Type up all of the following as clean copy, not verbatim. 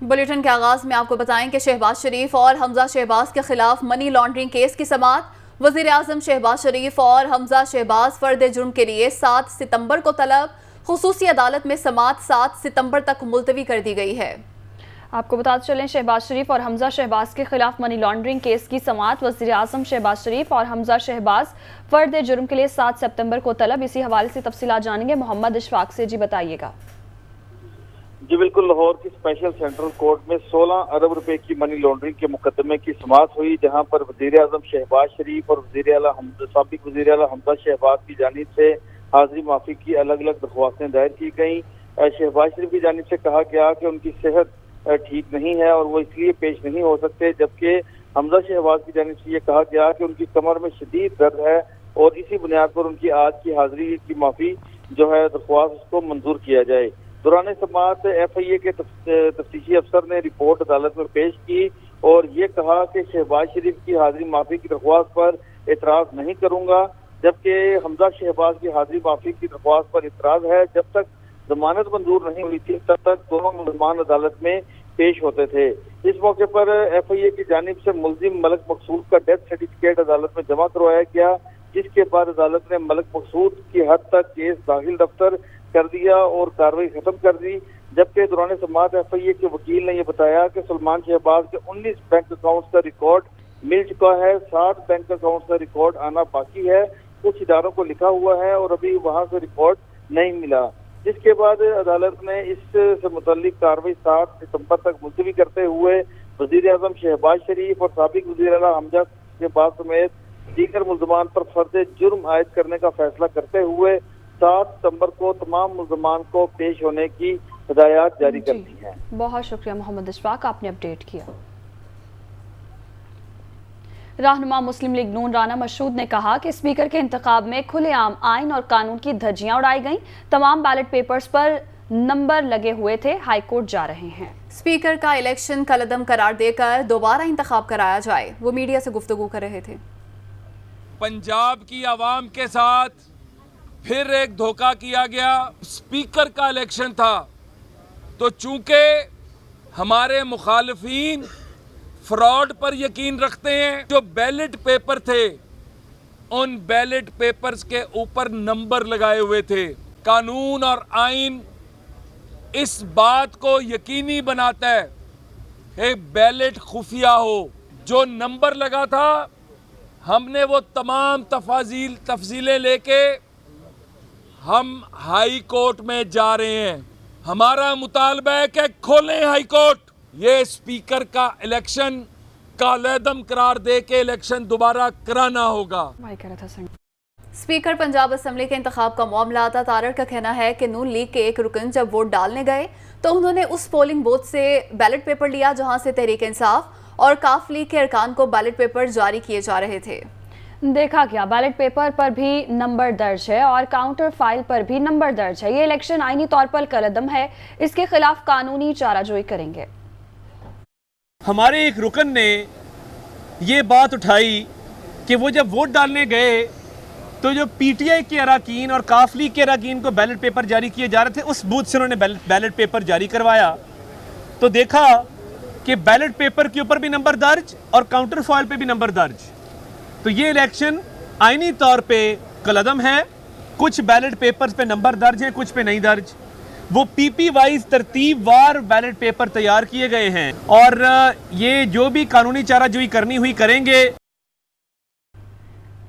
Bulletin के आगाज में आपको बताएं कि शहबाज शरीफ और हमजा शहबाज के खिलाफ मनी लॉन्ड्रिंग केस की समाअत। वजीर आजम शहबाज शरीफ और हमजा शहबाज फर्द जुर्म के लिए 7 सितंबर को तलब। खुसूसी अदालत में समाअत 7 सितंबर तक मुलतवी कर दी गई है। आपको बताते चलें, शहबाज शरीफ और हमजा शहबाज के खिलाफ मनी लॉन्ड्रिंग केस की समाअत वज़ीर आज़म शहबाज शरीफ और हमजा शहबाज फर्द जुर्म के लिए 7 सितंबर को तलब। इसी हवाले से तफसीलात जानेंगे मोहम्मद इशफाक से। जी बताइएगा। जी बिल्कुल, लाहौर की स्पेशल सेंट्रल कोर्ट में 16 अरब रुपए की मनी लॉन्ड्रिंग के मुकदमे की समाअत हुई, जहां पर वजीर आजम शहबाज शरीफ और साबिक वजीर आला हमजा शहबाज की जानिब से हाजिरी माफी की अलग अलग दरख्वास्तें दायर की गई। शहबाज शरीफ की जानिब से कहा गया कि उनकी सेहत ठीक नहीं है और वो इसलिए पेश नहीं हो सकते, जबकि हमजा शहबाज की जानिब से ये कहा गया कि उनकी कमर में शदीद दर्द है और इसी बुनियाद पर उनकी आज की हाजिरी की माफी जो है दरख्वास्त उसको मंजूर किया जाए। दौरान समाअत FIA के तफ्तीशी अफसर ने रिपोर्ट अदालत में पेश की और ये कहा कि शहबाज शरीफ की हाजिरी माफी की दरख्वास्त पर एतराज नहीं करूंगा, जबकि हमजा शहबाज की हाजिरी माफी की दरख्वास्त पर एतराज है। जब तक जमानत मंजूर नहीं हुई थी तब तक दोनों मुलजमान अदालत में पेश होते थे। इस मौके पर FIA की जानिब से मुलजिम मलक मकसूद का डेथ सर्टिफिकेट अदालत में जमा करवाया गया, जिसके बाद अदालत ने मलक मकसूद की हद तक केस दाखिल दफ्तर कर दिया और कार्रवाई खत्म कर दी। जबकि दौरान समाअत FIA के वकील ने यह बताया कि सलमान शहबाज के 19 बैंक अकाउंट्स का रिकॉर्ड मिल चुका है, 60 बैंक अकाउंट्स का रिकॉर्ड आना बाकी है। कुछ इदारों को लिखा हुआ है और अभी वहां से रिकॉर्ड नहीं मिला, जिसके बाद अदालत ने इससे मुतल्लिक कार्रवाई 7 सितंबर तक मुलतवी करते हुए वजीर आजम शहबाज शरीफ और साबिक वजीर आला हमजा शहबाज समेत दीगर मुलजमान पर फर्द जुर्म आयद करने का फैसला करते हुए 7 सितंबर को तमाम मुलजमान को पेश होने की हिदायत जारी कर दी है। बहुत शुक्रिया मोहम्मद इशफाक, आपने अपडेट किया। रहनुमा मुस्लिम लीग नून राना मशहूद ने कहा कि स्पीकर के इंतखाब में खुलेआम आइन और कानून की धज्जियां उड़ाई गईं। तमाम बैलेट पेपर्स पर नंबर लगे हुए थे, हाईकोर्ट जा रहे हैं। स्पीकर का इलेक्शन कलअदम करार देकर दोबारा इंतखाब कराया जाए, वो मीडिया से गुफ्तगू कर रहे थे। पंजाब की आवाम के साथ फिर एक धोखा किया गया। स्पीकर का इलेक्शन था तो चूंकि हमारे मुखालिफिन फ्रॉड पर यकीन रखते हैं, जो बैलेट पेपर थे उन बैलेट पेपर्स के ऊपर नंबर लगाए हुए थे। कानून और आइन इस बात को यकीनी बनाता है एक बैलेट खुफिया हो। जो नंबर लगा था हमने वो तमाम तफसीलें लेके हम हाई कोर्ट में जा रहे हैं। हमारा मुतालबा है कि खोलें हाई कोर्ट। ये स्पीकर का इलेक्शन कालेदम करार दे के इलेक्शन दोबारा कराना होगा। स्पीकर पंजाब असम्बली के इंतखाब का मामला आता। तारक का कहना है कि नून लीग के एक रुकन जब वोट डालने गए तो उन्होंने उस पोलिंग बूथ से बैलेट पेपर लिया जहां से तहरीक इंसाफ और काफ लीग के अरकान को बैलेट पेपर जारी किए जा रहे थे। देखा गया बैलेट पेपर पर भी नंबर दर्ज है और काउंटर फाइल पर भी नंबर दर्ज है। ये इलेक्शन आईनी तौर पर कलअदम है, इसके खिलाफ कानूनी चाराजोई करेंगे। हमारे एक रुकन ने ये बात उठाई कि वो जब वोट डालने गए तो जो PTI के अरकान और काफ लीग के अरकान को बैलेट पेपर जारी किए जा रहे थे, उस बूथ से उन्होंने बैलेट पेपर जारी करवाया तो देखा कि बैलेट पेपर के ऊपर भी नंबर दर्ज और काउंटर फॉइल पे भी नंबर दर्ज। तो ये इलेक्शन आईनी तौर पे कलअदम है। कुछ बैलेट पेपर्स पे नंबर दर्ज हैं, कुछ पे नहीं दर्ज। वो PP वाइज तरतीब वार बैलेट पेपर तैयार किए गए हैं और ये जो भी कानूनी चाराजोई करनी हुई करेंगे।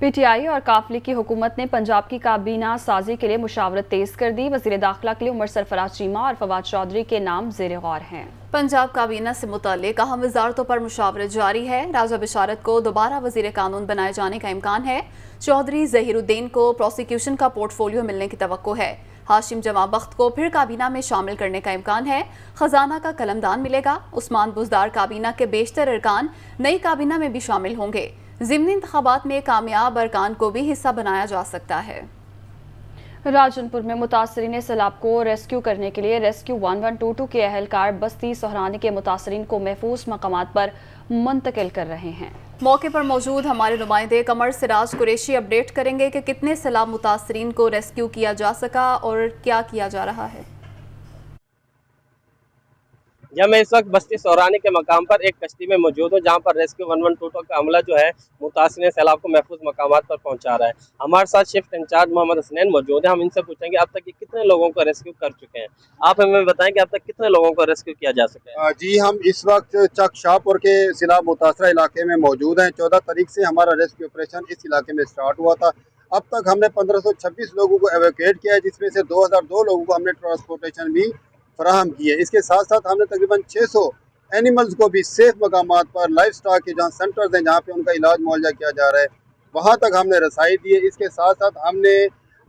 PTI और काफ लीग की हुकूमत ने पंजाब की काबीना साजी के लिए मुशावरत तेज कर दी। वज़ीर दाखिला के लिए उमर सरफराज चीमा और फवाद चौधरी के नाम ज़ेर गौर हैं। पंजाब काबीना से मुताल्लिक अहम वजारतों पर मुशावरत जारी है। राजा बिशारत को दोबारा वजीर कानून बनाए जाने का इम्कान है। चौधरी ज़हीरुद्दीन को प्रोसिक्यूशन का पोर्टफोलियो मिलने की तवक्को है। हाशिम जमा बख्त को फिर काबीना में शामिल करने का इम्कान है। खजाना का कलमदान मिलेगा। उस्मान बुज़दार काबीना के बेशतर अरकान नई काबीना में भी शामिल होंगे। ज़िमनी इंतखाबात में कामयाब अरकान को भी हिस्सा बनाया जा सकता है। राजनपुर में मुतासरीन सैलाब को रेस्क्यू करने के लिए रेस्क्यू 1122 के अहलकार बस्ती सोहरानी के मुतासरीन को महफूज मकामात पर मुंतकिल कर रहे हैं। मौके पर मौजूद हमारे नुमाइंदे कमर सिराज कुरैशी अपडेट करेंगे कि कितने सैलाब मुतासरीन को रेस्क्यू किया जा सका और क्या किया जा रहा है। जब मैं इस वक्त बस्ती सोहरानी के मकाम पर एक कश्ती में मौजूद हूँ, जहाँ पर रेस्क्यू 112 का अमला जो है मुतासिर सैलाब को महफूज मकामात पर पहुँचा रहा है। हमारे साथ शिफ्ट इंचार्ज मोहम्मद हसनैन मौजूद है। हम इनसे पूछेंगे अब तक ये कितने लोगों को रेस्क्यू कर चुके हैं। आप हमें बताएं कि अब तक कितने लोगों को रेस्क्यू किया जा सके। जी, हम इस वक्त चक शाहपुर के सैलाब मुतासरा इलाके में मौजूद हैं। 14 तारीख से हमारा रेस्क्यू ऑपरेशन इस इलाके में स्टार्ट हुआ था। अब तक हमने 1526 लोगों को एवैक्यूएट किया है, जिसमें से 2002 लोगों को हमने ट्रांसपोर्टेशन भी फराहम की है। इसके साथ साथ हमने तकरीबन 600 एनिमल्स को भी सेफ मकामात पर लाइफ स्टॉक के जहाँ सेंटर्स हैं, जहाँ पे उनका इलाज मुआवजा किया जा रहा है, वहाँ तक हमने रसाई दी है। इसके साथ साथ हमने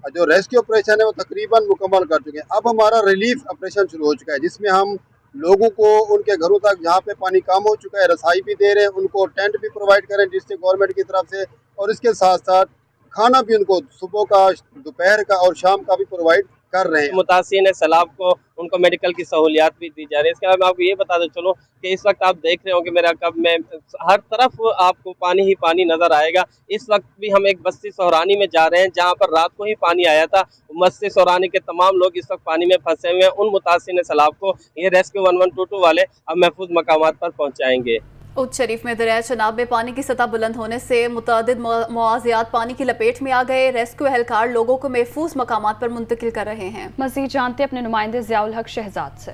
जो रेस्क्यू ऑपरेशन है वो तकरीबन मुकम्मल कर चुके हैं। अब हमारा रिलीफ ऑपरेशन शुरू हो चुका है, जिसमें हम लोगों को उनके घरों तक जहाँ पे पानी कम हो चुका है रसाई भी दे रहे हैं, उनको टेंट भी प्रोवाइड करें डिस्ट्रिक्ट गवर्नमेंट की तरफ से, और इसके साथ साथ खाना भी उनको सुबह का, दोपहर का और शाम का भी प्रोवाइड कर रहे हैं। मुतासिर सैलाब को उनको मेडिकल की सहूलियात भी दी जा रही है। इसके अलावा मैं आपको ये बता चलूँ कि इस वक्त आप देख रहे हो कि मेरा कब में हर तरफ आपको पानी ही पानी नजर आएगा। इस वक्त भी हम एक बस्ती सोहरानी में जा रहे हैं, जहाँ पर रात को ही पानी आया था। बस्ती सोहरानी के तमाम लोग इस वक्त पानी में फंसे हुए हैं। उन मुतासिर सैलाब को ये रेस्क्यू 1122 वाले अब महफूज मकामात पर पहुँचाएंगे। उच्च शरीफ में दरिया चनाब में पानी की सतह बुलंद होने से मुतअद्दिद मुआवज़ात पानी की लपेट में आ गए। रेस्क्यू एहलकार लोगों को महफूज मकामात पर मुंतकिल कर रहे हैं। मज़ीद जानते अपने नुमाइंदे ज़ियाउल हक शहजाद से।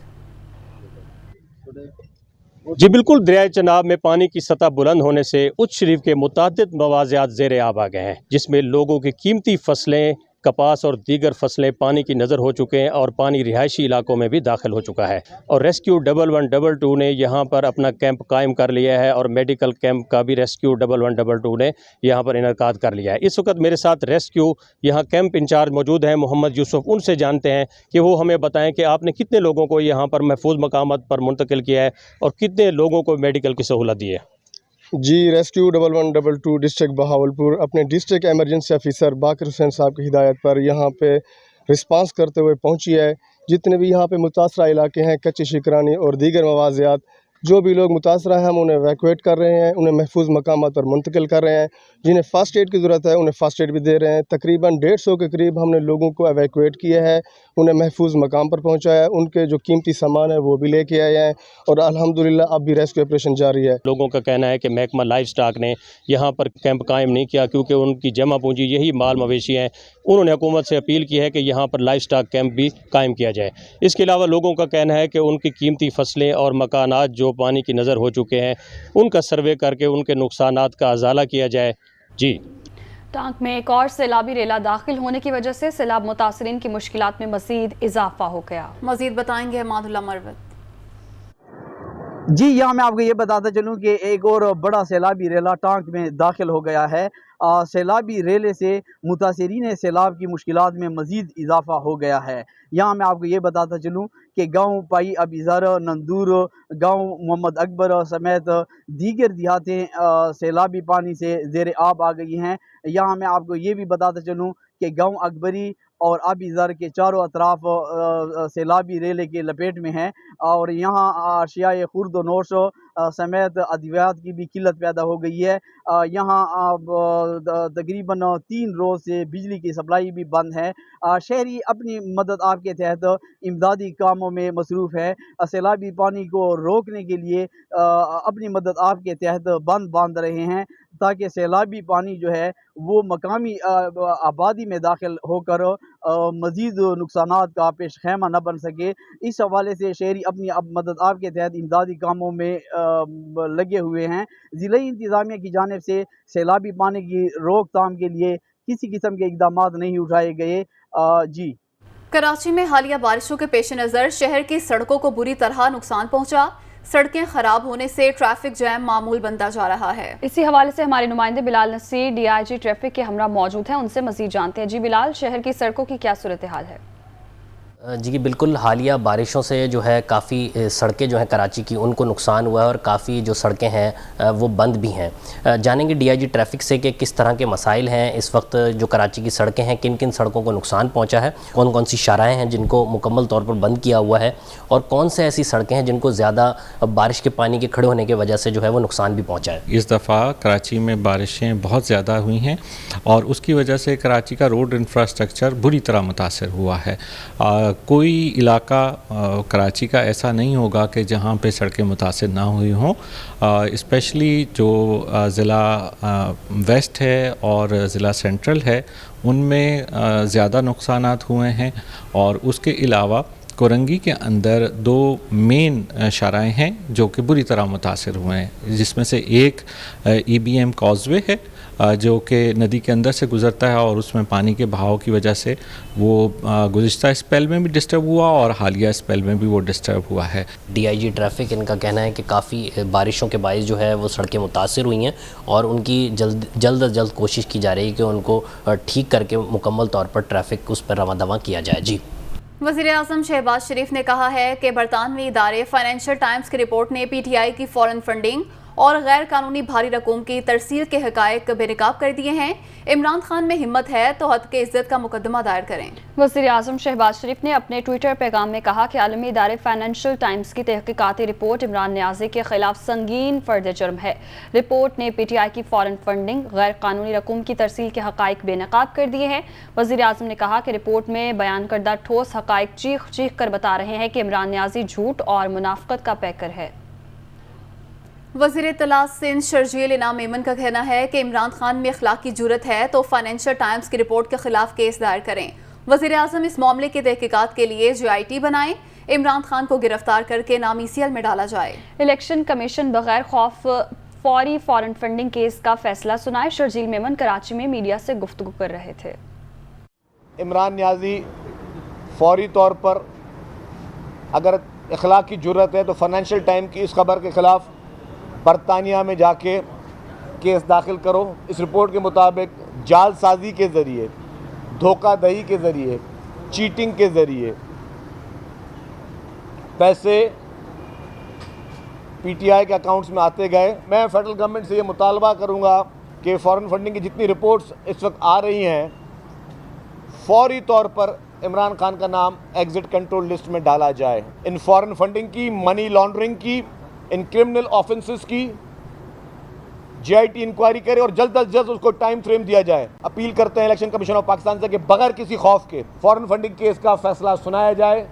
जी बिल्कुल, दरिया चनाब में पानी की सतह बुलंद होने से उच्च शरीफ के मुतअद्दिद मुआवज़ात ज़ेर आब आ गए हैं, जिसमें लोगों की कीमती फसलें, कपास और दीगर फसलें पानी की नज़र हो चुके हैं और पानी रिहायशी इलाकों में भी दाखिल हो चुका है। और रेस्क्यू 1122 ने यहाँ पर अपना कैंप कायम कर लिया है और मेडिकल कैंप का भी रेस्क्यू 1122 ने यहाँ पर इनकाद कर लिया है। इस वक्त मेरे साथ रेस्क्यू यहाँ कैंप इंचार्ज मौजूद हैं मोहम्मद यूसुफ। उनसे जानते हैं कि वो हमें बताएं कि आपने कितने लोगों को यहाँ पर महफूज मकामात पर मुंतकिल किया है और कितने लोगों को मेडिकल की सहूलत दी है। जी, रेस्क्यू 1122 डिस्ट्रिक्ट बहावलपुर अपने डिस्ट्रिक्ट एमरजेंसी ऑफिसर बाकर हुसैन साहब की हिदायत पर यहाँ पे रिस्पांस करते हुए पहुँची है। जितने भी यहाँ पे मुतासरा इलाके हैं, कच्ची शिकरानी और दीगर मवाज़ियात, जो भी लोग मुतासरा हैं हम उन्हें एवैक्यूएट कर रहे हैं, उन्हें महफूज मकामात पर मुंतकिल कर रहे हैं। जिन्हें फ़र्स्ट एड की ज़रूरत है उन्हें फ़र्स्ट एड भी दे रहे हैं। तकरीबन 150 के करीब हमने लोगों को एवैक्यूएट किया है, उन्हें महफूज मकाम पर पहुंचाया, उनके जो कीमती सामान है वो भी लेके आए हैं और अल्हम्दुलिल्लाह अब भी रेस्क्यू ऑपरेशन जारी है। लोगों का कहना है कि महकमा लाइफ स्टॉक ने यहाँ पर कैंप कायम नहीं किया क्योंकि उनकी जमा पूंजी यही माल मवेशी हैं। उन्होंने हुकूमत से अपील की है कि यहाँ पर लाइफ स्टॉक कैंप भी कायम किया जाए। इसके अलावा लोगों का कहना है कि उनकी कीमती फसलें और मकानात जो पानी की नज़र हो चुके हैं उनका सर्वे करके उनके नुकसानात का अजाला किया जाए। जी, टांक में एक और सैलाबी रेला दाखिल होने की वजह से सैलाब मुतासरीन की मुश्किलात में मज़ीद इजाफा हो गया। मज़ीद बताएंगे अमादुल्लाह मरवत। जी, यहाँ मैं आपको ये बताता चलूँ कि एक और बड़ा सैलाबी रेला टांक में दाखिल हो गया है। सैलाबी रेले से मुतासरीन सैलाब की मुश्किलात में मज़ीद इजाफा हो गया है। यहाँ मैं आपको ये बताता चलूँ कि गांव पाई अबीज़र, नंदूर, गांव मोहम्मद अकबर समेत दीगर देहातें सैलाबी पानी से ज़ेर आब आ गई हैं। यहाँ मैं आपको ये भी बताता चलूँ कि गांव अकबरी और अबीज़र के चारों अतराफ सैलाबी रेले के लपेट में हैं और यहाँ अशियाए खुर्द व नोश समेत अद्वियात की भी किल्लत पैदा हो गई है। यहाँ तकरीबन 3 रोज़ से बिजली की सप्लाई भी बंद है। शहरी अपनी मदद आपके तहत इमदादी कामों में मसरूफ़ है। सैलाबी पानी को रोकने के लिए अपनी मदद आपके तहत बंद बांध रहे हैं ताकि सैलाबी पानी जो है वो मकामी आबादी में दाखिल होकर मज़ीद नुकसानात का पेश खैमा न बन सके। इस हवाले से शहरी अपनी मदद आपके तहत इमदादी कामों में लगे हुए हैं। ज़िला इंतज़ामिया की जानिब से सैलाबी पानी की रोकथाम के लिए किसी किस्म के इक़दाम नहीं उठाए गए। जी, कराची में हालिया बारिशों के पेश नज़र शहर की सड़कों को बुरी तरह नुकसान पहुंचा। सड़कें खराब होने से ट्रैफिक जैम मामूल बनता जा रहा है। इसी हवाले से हमारे नुमाइंदे बिलाल नसीर DIG ट्रैफिक के हमरा मौजूद हैं, उनसे मज़ीद जानते हैं। जी बिलाल, शहर की सड़कों की क्या सूरत हाल है? जी बिल्कुल, हालिया बारिशों से जो है काफ़ी सड़कें जो हैं कराची की उनको नुकसान हुआ है और काफ़ी जो सड़कें हैं वो बंद भी हैं। जानेंगे DIG ट्रैफिक से कि किस तरह के मसाइल हैं इस वक्त जो कराची की सड़कें हैं, किन किन सड़कों को नुकसान पहुंचा है, कौन कौन सी शाहराहें हैं जिनको मुकम्मल तौर पर बंद किया हुआ है और कौन से ऐसी सड़कें हैं जिनको ज़्यादा बारिश के पानी के खड़े होने की वजह से जो है वो नुकसान भी पहुँचा है। इस दफ़ा कराची में बारिशें बहुत ज़्यादा हुई हैं और उसकी वजह से कराची का रोड इंफ्रास्ट्रक्चर बुरी तरह मुतासर हुआ है। कोई इलाका कराची का ऐसा नहीं होगा कि जहाँ पे सड़कें मुतासिर ना हुई हों। स्पेशली जो ज़िला वेस्ट है और ज़िला सेंट्रल है उनमें ज़्यादा नुकसानात हुए हैं। और उसके अलावा कोरंगी के अंदर दो मेन शराएँ हैं जो कि बुरी तरह मुतासिर हुए हैं, जिसमें से एक EBM कॉजवे है जो कि नदी के अंदर से गुज़रता है और उसमें पानी के बहाव की वजह से वो गुज़िश्ता स्पेल में भी डिस्टर्ब हुआ और हालिया स्पेल में भी वो डिस्टर्ब हुआ है। DIG ट्रैफिक इनका कहना है कि काफ़ी बारिशों के बायस जो है वो सड़कें मुतासिर हुई हैं और उनकी जल्द अज जल्द कोशिश की जा रही है कि उनको ठीक करके मुकम्मल तौर पर ट्रैफिक उस पर रवां किया जाए। जी, वज़ीर-ए-आज़म शहबाज शरीफ ने कहा है कि बरतानवी इदारे फाइनेंशियल टाइम्स की रिपोर्ट ने PTI की फॉरेन फंडिंग और गैर कानूनी भारी रकूम की तरसील के हक़ाइक़ बेनकाब कर दिए हैं। इमरान खान में हिम्मत है तो हद के इज़्ज़त का मुकदमा दायर करें। वज़ीर-ए-आज़म शहबाज शरीफ ने अपने ट्विटर पैगाम में कहा कि आलमी इदारे फाइनेंशियल टाइम्स की तहक़ीक़ाती रिपोर्ट इमरान नियाज़ी के खिलाफ संगीन फ़र्द जुर्म है। रिपोर्ट ने PTI की फॉरेन फंडिंग, गैर कानूनी रकूम की तरसील के हक़ाइक़ बेनकाब कर दिए हैं। वज़ीर-ए-आज़म ने कहा कि रिपोर्ट में बयान करदा ठोस हक़ाइक़ चीख चीख कर बता रहे हैं कि इमरान नियाज़ी झूठ और मुनाफ़क़त का पैकर है। वज़ीर इत्तलात सिंध शर्जील इनाम मेमन का कहना है कि इमरान खान में अखलाकी जुर्रत है तो फाइनेंशियल टाइम्स की रिपोर्ट के खिलाफ केस दायर करें। वज़ीर आज़म इस मामले की तहकीकात के लिए GIT बनाएं। इमरान खान को गिरफ्तार करके नामी CL में डाला जाए। इलेक्शन कमीशन बगैर खौफ फौरी फॉरेन फंडिंग केस का फैसला सुनाए। शर्जील मेमन कराची में मीडिया से गुफ्तगू कर रहे थे। इमरान नियाज़ी फौरी तौर पर अगर अखलाक की जुर्रत है तो फाइनेंशियल टाइम की इस खबर के ख़िलाफ़ बरतानिया में जाके केस दाखिल करो। इस रिपोर्ट के मुताबिक जालसाजी के ज़रिए, धोखाधड़ी के ज़रिए, चीटिंग के ज़रिए पैसे PTI के अकाउंट्स में आते गए। मैं फेडरल गवर्नमेंट से ये मुतालबा करूँगा कि फ़ॉरेन फंडिंग की जितनी रिपोर्ट्स इस वक्त आ रही हैं फौरी तौर पर इमरान खान का नाम एग्ज़िट कंट्रोल लिस्ट में डाला जाए। इन फॉरेन फंडिंग की, मनी लॉन्ड्रिंग की, इन क्रिमिनल ऑफेंसेस की GIT इंक्वायरी करे और जल्द अज जल्द उसको टाइम फ्रेम दिया जाए। अपील करते हैं इलेक्शन कमीशन ऑफ पाकिस्तान से कि बगैर किसी खौफ के फॉरेन फंडिंग केस का फैसला सुनाया जाए।